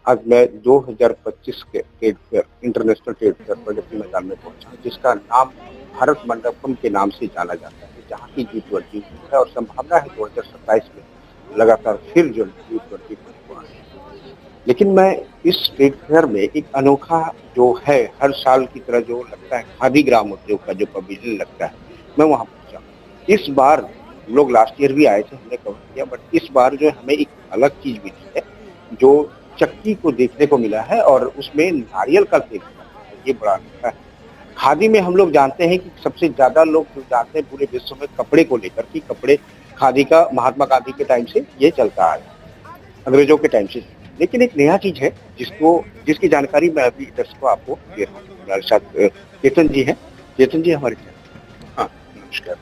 आज मैं 2025 के trade fair international trade fair Pragati Maidan में पहुंचा, जिसका नाम भारत मंडपम के नाम से जाना जाता है, जहां की G20 है और संभावना है 2027 में लगातार फिर जो G20 होने वाला है। लेकिन मैं इस ट्रेड फेयर में एक अनोखा जो है, हर साल की तरह जो लगता है खादी ग्राम उद्योग का जो पवेलियन लगता है, मैं वहां पहुंचा। इस बार हम लोग लास्ट ईयर भी आए थे, हमने कवर किया, बट इस बार जो है हमें एक अलग चीज मिली है, जो चक्की को देखने को मिला है और उसमें नारियल का तेल मिला है। ये बड़ा अनोखा है। खादी में हम लोग जानते हैं कि सबसे ज्यादा लोग जो जानते हैं पूरे विश्व में कपड़े को लेकर, कि कपड़े खादी का महात्मा गांधी के टाइम से ये चलता आ रहा है, अंग्रेजों के टाइम से। लेकिन एक नया चीज है जिसकी जानकारी मैं अभी दर्शकों आपको दे रहा हूँ। हमारे साथ चेतन जी हैं। चेतन जी हमारे साथ। हाँ, नमस्कार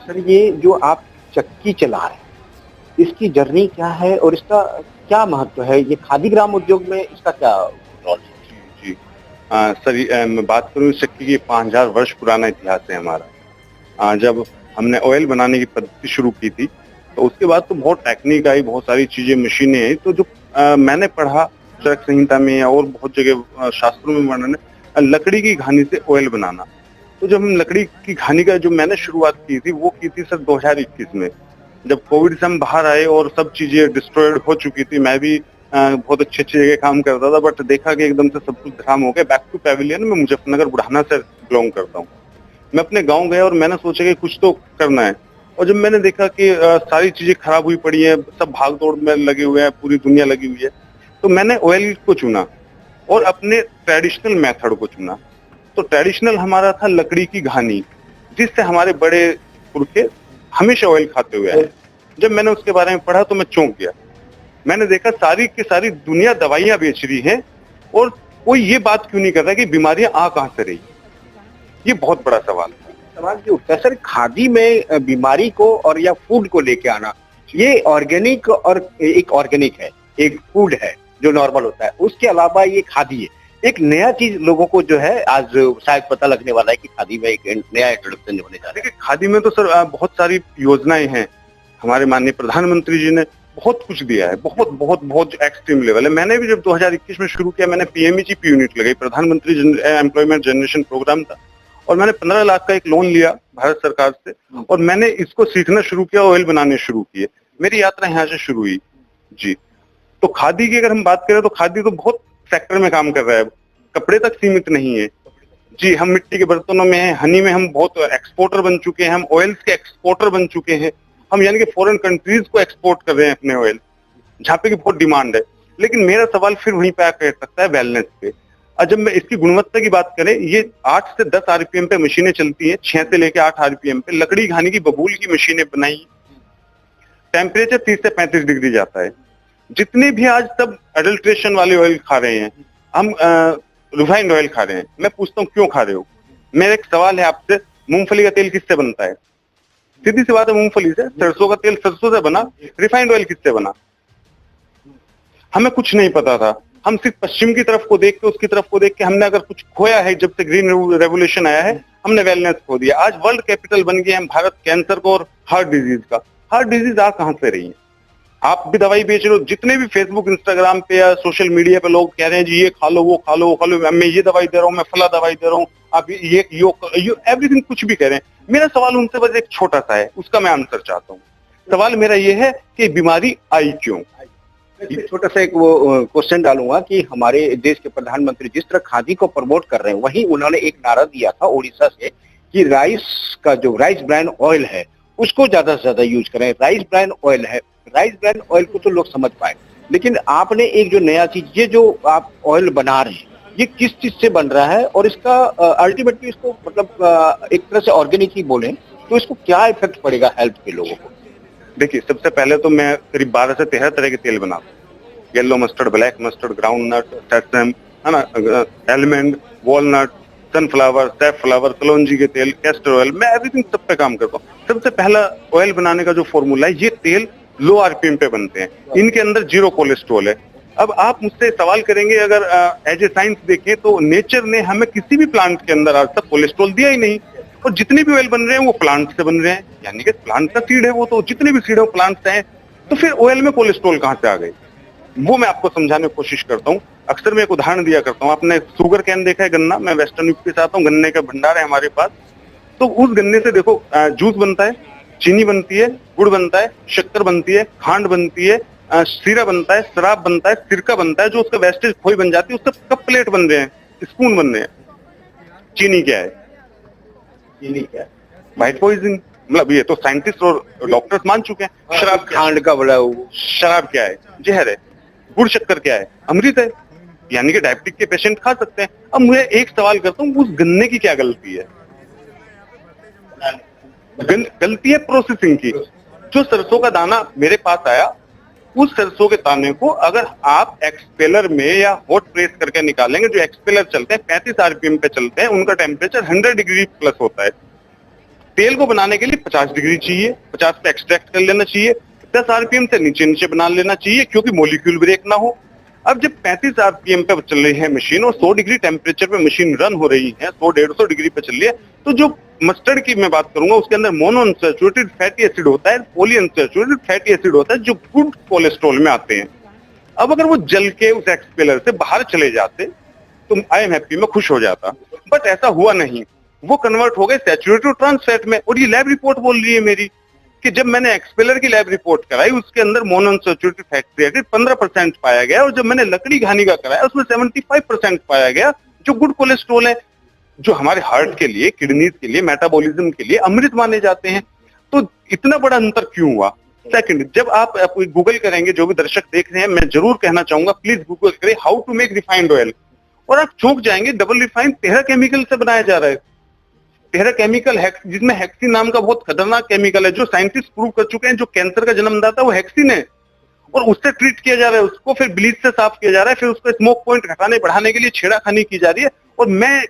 सर। ये जो आप चक्की चला रहे हैं, इसकी जर्नी क्या है और इसका क्या महत्व है? ये खादी ग्राम उद्योग में इसका क्या रोल है? जी, जी। सर मैं बात करूँ इस चक्की की 5000 वर्ष पुराना इतिहास है हमारा। जब हमने ऑयल बनाने की पद्धति शुरू की थी, तो उसके बाद तो बहुत टेक्निक आई, बहुत सारी चीजें, मशीनें आई। तो जो मैंने पढ़ा चरक संहिता में और बहुत जगह शास्त्रों में वर्णन है, लकड़ी की घानी से ऑयल बनाना। तो जब हम लकड़ी की घानी का जो मैंने शुरुआत की थी, वो की थी सर 2021 में, जब कोविड से हम बाहर आए और सब चीजें डिस्ट्रॉयड हो चुकी थी। मैं भी बहुत अच्छी जगह काम करता था, बट देखा कि एकदम से सब कुछ खत्म हो गया। बैक टू पैविलियन में मुजफ्फरनगर बुढ़ाना से बिलोंग करता हूँ। मैं अपने गांव गया और मैंने सोचा कि कुछ तो करना है। और जब मैंने देखा कि सारी चीजें खराब हुई पड़ी है, सब भाग दौड़ में लगे हुए हैं, पूरी दुनिया लगी हुई है, तो मैंने ऑयल को चुना और अपने ट्रेडिशनल मेथड को चुना। तो ट्रेडिशनल हमारा था लकड़ी की घानी, जिससे हमारे बड़े पुरखे हमेशा ऑयल खाते हुए आए। जब मैंने उसके बारे में पढ़ा तो मैं चौंक गया। मैंने देखा सारी की सारी दुनिया दवाइयां बेच रही है और कोई ये बात क्यों नहीं कर रहा कि बीमारियां आ कहां से रही। ये बहुत बड़ा सवाल है। सवाल ये उठता है सर, खादी में बीमारी को और या फूड को लेके आना, ये ऑर्गेनिक और एक ऑर्गेनिक है, एक फूड है जो नॉर्मल होता है, उसके अलावा ये खादी है। एक नया चीज लोगों को जो है आज शायद पता लगने वाला है कि खादी में एक नया इंट्रोडक्शन होने जा रहा है। देखिए, खादी में तो सर बहुत सारी योजनाएं हैं। हमारे माननीय प्रधानमंत्री जी ने बहुत कुछ दिया है, बहुत बहुत बहुत एक्सट्रीम लेवल है। मैंने भी जब 2021 में शुरू किया, मैंने पीएमईजीपी यूनिट लगाई, प्रधानमंत्री एम्प्लॉयमेंट जनरेशन प्रोग्राम था, और मैंने 15 लाख का एक लोन लिया भारत सरकार से, और मैंने इसको सीखना शुरू किया, ऑयल बनाने शुरू किए। मेरी यात्रा यहाँ से शुरू हुई जी। तो खादी की अगर हम बात करें तो खादी तो बहुत सेक्टर में काम कर रहा है, कपड़े तक सीमित नहीं है जी। हम मिट्टी के बर्तनों में हैं, हनी में हम बहुत एक्सपोर्टर बन चुके हैं, हम ऑयल्स के एक्सपोर्टर बन चुके हैं। हम यानी कि फॉरेन कंट्रीज को एक्सपोर्ट कर रहे हैं अपने ऑयल, जहाँ पे की बहुत डिमांड है। लेकिन मेरा सवाल फिर वहीं पे आकर सकता है, वेलनेस पे। और जब मैं इसकी गुणवत्ता की बात करें, ये 8 से 10 आरपीएम पे मशीनें चलती हैं, 6 से लेकर 8 आरपीएम पे। लकड़ी घानी की बबूल की मशीनें बनाई, टेम्परेचर 30 से 35 डिग्री जाता है। जितने भी आज सब अडल्ट्रेशन वाले ऑयल खा रहे हैं, हम रिफाइंड ऑयल खा रहे हैं। मैं पूछता हूँ क्यों खा रहे हो? मेरा एक सवाल है आपसे, मूंगफली का तेल किससे बनता है? सीधी सी बात है, मूंगफली से। सरसों का तेल सरसों से बना, रिफाइंड ऑयल किससे बना? हमें कुछ नहीं पता था। हम सिर्फ पश्चिम की तरफ को देख के, उसकी तरफ को देख के हमने अगर कुछ खोया है, जब से ग्रीन रेवोल्यूशन आया है, हमने वेलनेस खो दिया। आज वर्ल्ड कैपिटल बन गए हम भारत, कैंसर को और हार्ट डिजीज का। हार्ट डिजीज आ कहां से रही है? आप भी दवाई बेच रहे हो, जितने भी फेसबुक इंस्टाग्राम पे या सोशल मीडिया पे लोग कह रहे हैं जी ये खा लो, वो खा लो, वो खा लो, मैं ये दवाई दे रहा हूँ, मैं फला दवाई दे रहा हूँ, आप ये एवरीथिंग कुछ भी कह रहे हैं। मेरा सवाल उनसे बस एक छोटा सा है, उसका मैं आंसर चाहता हूँ। सवाल मेरा ये है कि बीमारी आई क्यों? छोटा सा एक वो क्वेश्चन डालूंगा कि हमारे देश के प्रधानमंत्री जिस तरह खादी को प्रमोट कर रहे हैं, वहीं उन्होंने एक नारा दिया था उड़ीसा से कि राइस ब्रांड ऑयल है उसको ज्यादा से ज्यादा यूज करें। राइस ब्रांड ऑयल है, राइस ब्रांड ऑयल को तो लोग समझ पाए, लेकिन आपने एक जो नया चीज, ये जो आप ऑयल बना रहे हैं, ये किस चीज से बन रहा है और इसका अल्टीमेटली इसको मतलब एक तरह से ऑर्गेनिक ही बोले तो इसको क्या इफेक्ट पड़ेगा हेल्थ के लोगों को? देखिए, सबसे पहले तो मैं करीब 12 से 13 तरह के तेल बनाता हूँ। Yellow mustard, black mustard, groundnut, sesame, है ना, एलमंड, वॉलनट, सनफ्लावर, सैफफ्लावर, कलौंजी के तेल, कैस्टर ऑयल, मैं एवरीथिंग सब पे काम करता हूँ। सबसे पहला ऑयल बनाने का जो फॉर्मूला है, ये तेल लो आरपीएम पे बनते हैं, इनके अंदर 0 कोलेस्ट्रॉल है। अब आप मुझसे सवाल करेंगे, अगर एज ए साइंस देखें तो नेचर ने हमें किसी भी प्लांट के अंदर आज तक कोलेस्ट्रॉल दिया ही नहीं, और जितने भी ऑयल बन रहे हैं वो प्लांट से बन रहे हैं, यानी कि प्लांट का सीड है वो, तो जितने भी सीड है वो प्लांट से हैं। तो फिर ऑयल में कोलेस्ट्रॉल कहां से आ गए? वो मैं आपको समझाने की कोशिश करता हूँ। अक्सर मैं एक उदाहरण दिया करता हूँ, आपने शुगर कैन देखा है, गन्ना, मैं वेस्टर्न यूपी से आता हूँ, गन्ने का भंडार है हमारे पास। तो उस गन्ने से देखो जूस बनता है, चीनी बनती है, गुड़ बनता है, शक्कर बनती है, खांड बनती है, शीरा बनता है, शराब बनता है, सिरका बनता है, जो उसका वेस्टेज खोई बन जाती है, उससे कप प्लेट बन रहे हैं, स्पून बन रहे हैं। चीनी क्या है? चीनी क्या है? वाइट पॉइजन, मतलब ये तो साइंटिस्ट और डॉक्टर्स मान चुके हैं। शराब खांड का बड़ा वो शराब क्या है? जहर है। गुड़ शक्कर क्या है? अमृत है, यानी कि डायबिटिक के पेशेंट खा सकते हैं। अब मुझे एक सवाल करता हूँ, उस गन्ने की क्या गलती है? गलती है प्रोसेसिंग की। जो सरसों का दाना मेरे पास आया, उस सरसों के दाने को अगर आप एक्सपेलर में या हॉट प्रेस करके निकालेंगे, जो एक्सपेलर चलते हैं 35 आरपीएम पे चलते हैं, उनका टेम्परेचर 100 डिग्री प्लस होता है। तेल को बनाने के लिए 50 डिग्री चाहिए, 50 पे एक्सट्रैक्ट कर लेना चाहिए, 10 आरपीएम से नीचे नीचे बना लेना चाहिए, क्योंकि मॉलिक्यूल ब्रेक ना हो। अब जब 35 आरपीएम पे चल रही है मशीन और 100 डिग्री टेम्परेचर पे मशीन रन हो रही है, 100-150 डिग्री पे चल रही है, तो जो मस्टर्ड की मैं बात करूंगा, उसके अंदर मोनोअनसैचुरेटेड फैटी एसिड होता है, पॉलीअनसैचुरेटेड फैटी एसिड होता है, जो गुड कोलेस्ट्रॉल में आते हैं। अब अगर वो जल के उस एक्सपेलर से बाहर चले जाते तो आई एम हैप्पी, मैं खुश हो जाता, बट ऐसा हुआ नहीं। वो कन्वर्ट हो गए सैचुरेटेड ट्रांस फैट में। और ये लैब रिपोर्ट बोल रही है मेरी कि जब मैंने एक्सपेलर की लैब रिपोर्ट कराई, उसके अंदर मोनोअनसैचुरेटेड फैटी एसिड 15% पाया गया, और जब मैंने लकड़ी घानी का कराया, उसमें 75% पाया गया, जो गुड कोलेस्ट्रॉल है, जो हमारे हार्ट के लिए, किडनीज के लिए, मेटाबॉलिज्म के लिए अमृत माने जाते हैं। तो इतना बड़ा अंतर क्यों हुआ? सेकंड, जब आप गूगल करेंगे, जो भी दर्शक देख रहे हैं, मैं जरूर कहना चाहूंगा, प्लीज गूगल करें how to make refined oil, और आप चौंक जाएंगे, डबल रिफाइंड 13 केमिकल से बनाया जा रहा है। 13 केमिकल, जिसमें हेक्सिन नाम का बहुत खतरनाक केमिकल है, जो साइंटिस्ट प्रूव कर चुके हैं, जो कैंसर का जन्मदाता है वो हेक्सिन है, और उससे ट्रीट किया जा रहा है, उसको फिर ब्लीच से साफ किया जा रहा है, फिर उसको स्मोक पॉइंट घटाने बढ़ाने के लिए छेड़ाखानी की जा रही है। और मैं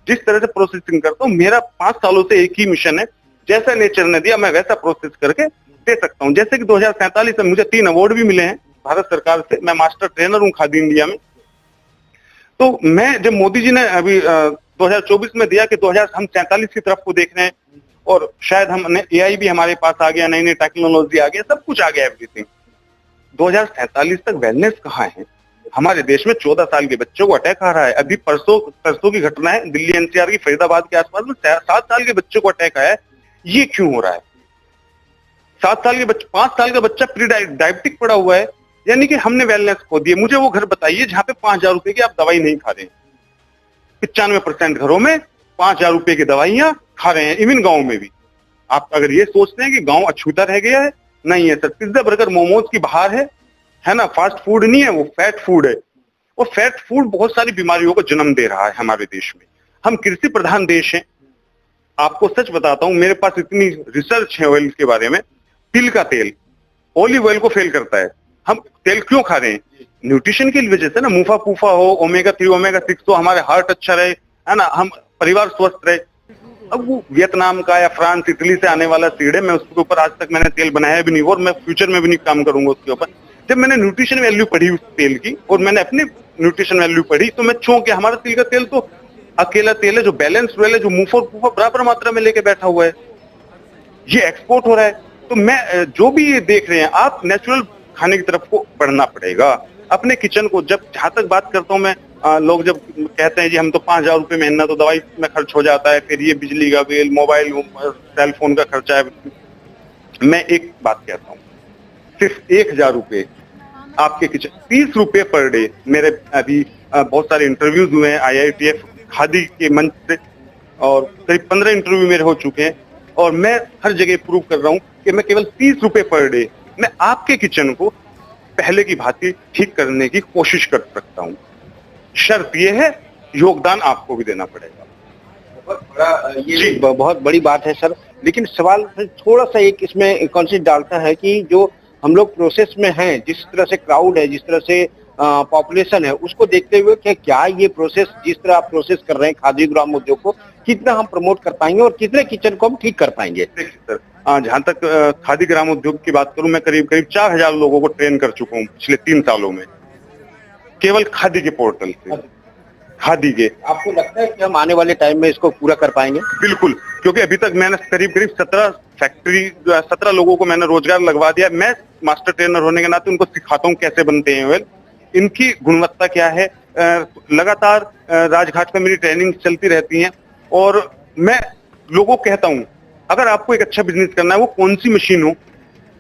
जिस तरह से प्रोसेसिंग करता हूँ, मेरा 5 सालों से एक ही मिशन है, जैसा नेचर ने दिया मैं वैसा प्रोसेस करके दे सकता हूँ। जैसे कि 2047 में मुझे 3 अवार्ड भी मिले हैं भारत सरकार से, मैं मास्टर ट्रेनर हूँ खादी इंडिया में। तो मैं, जब मोदी जी ने अभी 2024 में दिया कि हम 47 की तरफ को देख रहे हैं, और शायद हमने एआई भी हमारे पास आ गया, नई नई टेक्नोलॉजी आ गया, सब कुछ आ गया, एवरीथिंग। 2047 तक वेलनेस कहाँ है? हमारे देश में 14 साल के बच्चों को अटैक आ रहा है। अभी परसों की घटना है, दिल्ली एनसीआर की फरीदाबाद के आसपास में 7 साल के बच्चों को अटैक आया है। ये क्यों हो रहा है? 7 साल के बच्चे, 5 साल का बच्चा प्री डायबिटिक पड़ा हुआ है, यानी कि हमने वेलनेस खो दी है। मुझे वो घर बताइए जहां पे 5,000 रुपए की आप दवाई नहीं खा रहे हैं। 95% घरों में 5,000 रुपए की दवाइयां खा रहे हैं, इवन गांव में भी। आप अगर ये सोचते हैं कि गांव अछूता रह गया है, नहीं है सर। पिज्जा बर्गर मोमोज की बहार है ना, फास्ट फूड नहीं है, वो फैट फूड है। और फैट फूड बहुत सारी बीमारियों को जन्म दे रहा है हमारे देश में। हम कृषि प्रधान देश हैं। आपको सच बताता हूं, मेरे पास इतनी रिसर्च है ऑयल के बारे में। तिल का तेल ऑलिव ऑयल को फेल करता है। हम तेल क्यों खा रहे हैं? न्यूट्रिशन की वजह से ना, मुफा पूफा हो, ओमेगा 3 ओमेगा 6 हो, हमारे हार्ट अच्छा रहे, है ना, हम परिवार स्वस्थ रहे। अब वो वियतनाम का या फ्रांस, इटली से आने वाला सीड है, मैं उसके ऊपर आज तक मैंने तेल बनाया भी नहीं, और मैं फ्यूचर में भी नहीं काम करूंगा उसके ऊपर। जब मैंने न्यूट्रिशन वैल्यू पढ़ी उस तेल की, और मैंने अपनी न्यूट्रिशन वैल्यू पढ़ी, तो मैं चौंक गया। हमारा तिल का तेल तो अकेला तेल है जो बैलेंस वेल है, जो मुफा पूफा बराबर मात्रा में लेके बैठा हुआ है, ये एक्सपोर्ट हो रहा है। तो मैं, जो भी ये देख रहे हैं, आप नेचुरल खाने की तरफ को बढ़ना पड़ेगा। अपने किचन को, जहां तक बात करता हूं मैं, लोग जब कहते हैं जी हम तो 5,000 रुपए महीना तो दवाई में खर्च हो जाता है, फिर ये बिजली का बिल, मोबाइल सेल फोन का खर्चा है। मैं एक बात कहता हूँ, सिर्फ 1,000 रुपए आपके किचन, 30 रुपए पर डे। मेरे अभी बहुत सारे इंटरव्यूज हुए हैं IITF खादी के मंच से, और करीब 15 इंटरव्यू मेरे हो चुके हैं, और मैं हर जगह प्रूव कर रहा हूँ कि मैं केवल 30 रुपए पर डे मैं आपके किचन को पहले की भांति ठीक करने की कोशिश कर सकता हूँ। शर्त यह है, योगदान आपको भी देना पड़ेगा। बहुत बड़ा, ये बहुत बड़ी बात है सर। लेकिन सवाल थोड़ा सा एक इसमें कॉन्सेप्ट डालता है कि जो हम लोग प्रोसेस में हैं, जिस तरह से क्राउड है, जिस तरह से पॉपुलेशन है, उसको देखते हुए क्या ये प्रोसेस, जिस तरह आप प्रोसेस कर रहे हैं खादी ग्राम उद्योग को, कितना हम प्रमोट कर पाएंगे और कितने किचन को हम ठीक कर पाएंगे? देखिए सर, जहां तक खादी ग्राम उद्योग की बात करूं, मैं करीब 4,000 लोगों को ट्रेन कर चुका हूं पिछले 3 सालों में, केवल खादी के पोर्टल से। खादी के, आपको लगता है कि हम आने वाले टाइम में इसको पूरा कर पाएंगे? बिल्कुल, क्योंकि अभी तक मैंने करीब 17 लोगों को मैंने रोजगार लगवा दिया। मैं मास्टर ट्रेनर होने के नाते उनको सिखाता हूँ कैसे बनते हैं ऑयल, इनकी गुणवत्ता क्या है। लगातार राजघाट पे मेरी ट्रेनिंग चलती रहती है और मैं लोगों को कहता हूँ अगर आपको एक अच्छा बिजनेस करना है, वो कौन सी मशीन हो,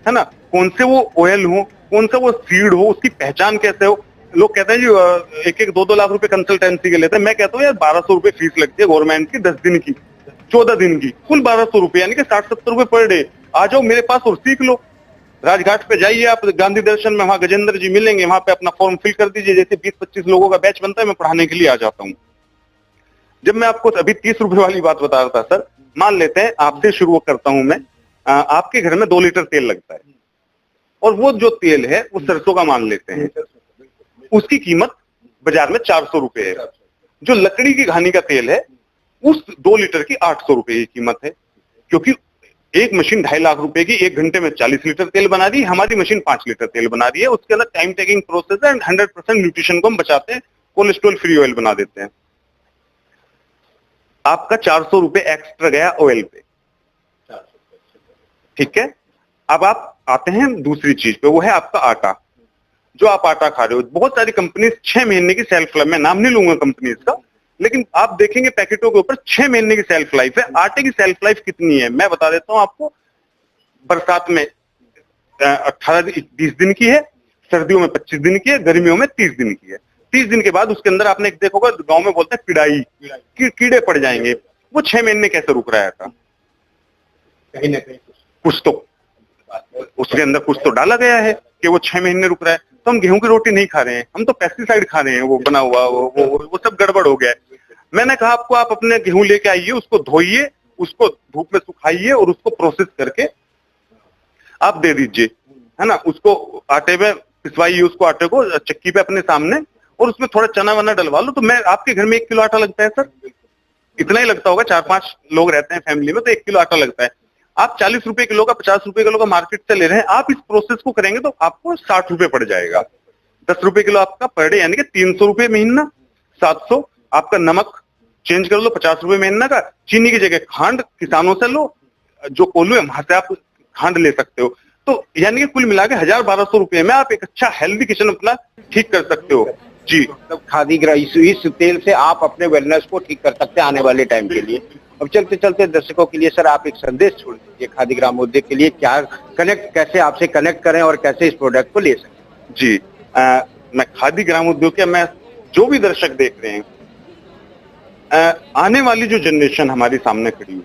है ना, कौन से वो ऑयल हो, कौन सा वो सीड हो, उसकी पहचान कैसे हो। लोग कहते हैं जी 1-2 लाख रुपए कंसल्टेंसी के लेते हैं। मैं कहता हूँ यार 1200 रुपए फीस लगती है गवर्नमेंट की 10 दिन की, 14 दिन की, कुल 1200 रुपए, यानी कि 60-70 रुपए पर डे। आ जाओ मेरे पास और सीख लो। राजघाट पे जाइए आप, गांधी दर्शन में, वहां गजेंद्र जी मिलेंगे, वहां पे अपना फॉर्म फिल कर दीजिए। जैसे 20-25 लोगों का बैच बनता है, मैं पढ़ाने के लिए आ जाता हूँ। जब मैं आपको अभी 30 रुपए वाली बात बता रहा था सर, मान लेते हैं आपसे शुरू करता हूं मैं, आपके घर में 2 लीटर तेल लगता है और वो जो तेल है वो सरसों का मान लेते हैं, उसकी कीमत बाजार में 400 रुपए है। जो लकड़ी की घानी का तेल है उस 2 लीटर की 800 रुपए की कीमत है, क्योंकि एक मशीन 2.5 लाख रुपए की 1 घंटे में 40 लीटर तेल बना रही है, हमारी मशीन 5 लीटर तेल बना रही है। उसके अंदर टाइम टेकिंग प्रोसेस है एंड 100% न्यूट्रिशन को हम बचाते हैं, कोलेस्ट्रॉल फ्री ऑयल बना देते हैं। आपका 400 रुपए एक्स्ट्रा गया ऑयल पे, ठीक है। अब आप आते हैं दूसरी चीज पे, वो है आपका आटा। जो आप आटा खा रहे हो, बहुत सारी कंपनीज 6 महीने की सेल्फ लाइफ, मैं नाम नहीं लूंगा कंपनीज का, लेकिन आप देखेंगे पैकेटों के ऊपर 6 महीने की सेल्फ लाइफ है। आटे की सेल्फ लाइफ कितनी है मैं बता देता हूं आपको। बरसात में 18-20 दिन की है, सर्दियों में 25 दिन की है, गर्मियों में 30 दिन की है। 30 दिन के बाद उसके अंदर आपने एक देखोगा, गांव में बोलते हैं पिड़ाई, कीड़े पड़ जाएंगे। वो 6 महीने कैसे रुक रहा है आटा? कहीं ना कहीं कुछ तो उसके अंदर कुछ तो डाला गया है कि वो 6 महीने रुक रहा है। तो हम गेहूं की रोटी नहीं खा रहे हैं, हम तो पेस्टिसाइड खा रहे हैं, वो बना हुआ वो सब गड़बड़ हो गया है। मैंने कहा आपको, आप अपने गेहूं लेके आइए, उसको धोइए, उसको धूप में सुखाइए और उसको प्रोसेस करके आप दे दीजिए, है ना। उसको आटे में पिसवाइए, उसको आटे को चक्की पे अपने सामने, और उसमें थोड़ा चना वना डलवा लो। तो मैं आपके घर में 1 किलो आटा लगता है सर, इतना ही लगता होगा, 4-5 लोग रहते हैं फैमिली में, तो 1 किलो आटा लगता है। आप 40 रुपए किलो का, 50 रुपए किलो का मार्केट से ले रहे हैं, आप इस प्रोसेस को करेंगे तो आपको 60 रुपए पड़ जाएगा। 10 रुपए किलो आपका पर डे, यानी कि 300 रुपए महीना, 700। आपका नमक चेंज कर लो, 50 रुपए महीना का। चीनी की जगह खांड किसानों से लो, जो कोल्हू है वहां से आप खांड ले सकते हो। तो यानी कि कुल मिला के 1000-1200 रुपए में आप एक अच्छा हेल्दी किचन अपना ठीक कर सकते हो जी। मतलब खादी इस तेल से आप अपने वेलनेस को ठीक कर सकते हैं आने वाले टाइम के लिए। अब चलते चलते दर्शकों के लिए सर आप एक संदेश छोड़ दीजिए खादी ग्राम उद्योग के लिए, क्या कैसे आपसे कनेक्ट करें और कैसे इस प्रोडक्ट को ले सकें? जी, मैं खादी ग्राम उद्योग के, मैं जो भी दर्शक देख रहे हैं, आने वाली जो जनरेशन हमारी सामने खड़ी हुई,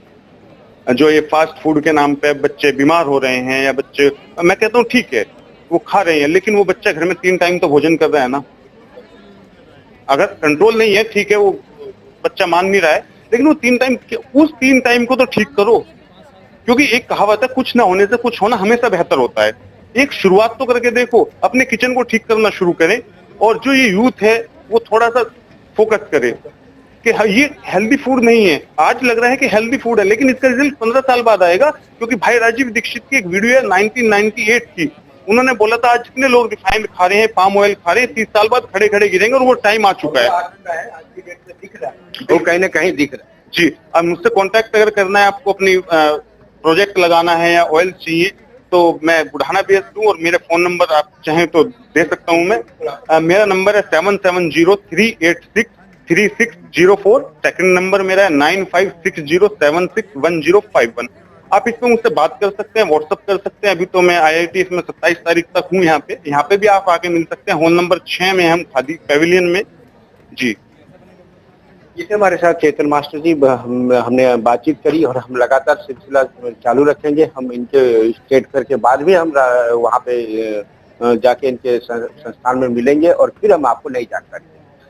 जो ये फास्ट फूड के नाम पे बच्चे बीमार हो रहे हैं, या बच्चे, मैं कहता हूँ ठीक है वो खा रहे हैं, लेकिन वो बच्चा घर में 3 टाइम तो भोजन कर रहा है ना। अगर कंट्रोल नहीं है, ठीक है, वो बच्चा मान नहीं रहा है, लेकिन वो 3 टाइम, उस 3 टाइम को तो ठीक करो। क्योंकि एक कहावत है, कुछ ना होने से कुछ होना हमेशा बेहतर होता है। एक शुरुआत तो करके देखो, अपने किचन को ठीक करना शुरू करें। और जो ये यूथ है वो थोड़ा सा फोकस करे कि ये हेल्दी फूड नहीं है। आज लग रहा है कि हेल्दी फूड है, लेकिन इसका रिजल्ट 15 साल बाद आएगा। क्योंकि भाई राजीव दीक्षित की एक वीडियो है 1998 की, उन्होंने बोला था आज जितने लोग रिफाइंड खा रहे हैं, पाम ऑयल खा रहे हैं, 30 साल बाद खड़े खड़े गिरेंगे, और वो टाइम आ चुका है। आज की डेट में दिख रहा है, वो कहीं ना कहीं दिख रहा है जी। अब मुझसे कांटेक्ट अगर करना है, आपको अपनी प्रोजेक्ट लगाना है या ऑयल चाहिए, तो मैं बुढ़ाना बेस्ड हूँ, और मेरे फोन नंबर आप चाहें तो दे सकता हूँ मैं। मेरा नंबर है 7703863604। सेकंड नंबर मेरा है 9560761051। आप इस पे मुझसे बात कर सकते हैं, व्हाट्सअप कर सकते हैं। अभी तो मैं IIT में 27 तारीख तक हूँ यहाँ पे भी आप आके मिल सकते हैं। हॉल नंबर 6 में हम खादी पैविलियन में जी। इसे हमारे साथ चेतन मास्टर जी, हमने बातचीत करी और हम लगातार सिलसिला चालू रखेंगे। हम इनके स्टेट फेयर के बाद भी हम वहाँ पे जाके इनके संस्थान में मिलेंगे और फिर हम आपको नई जानकारी देंगे।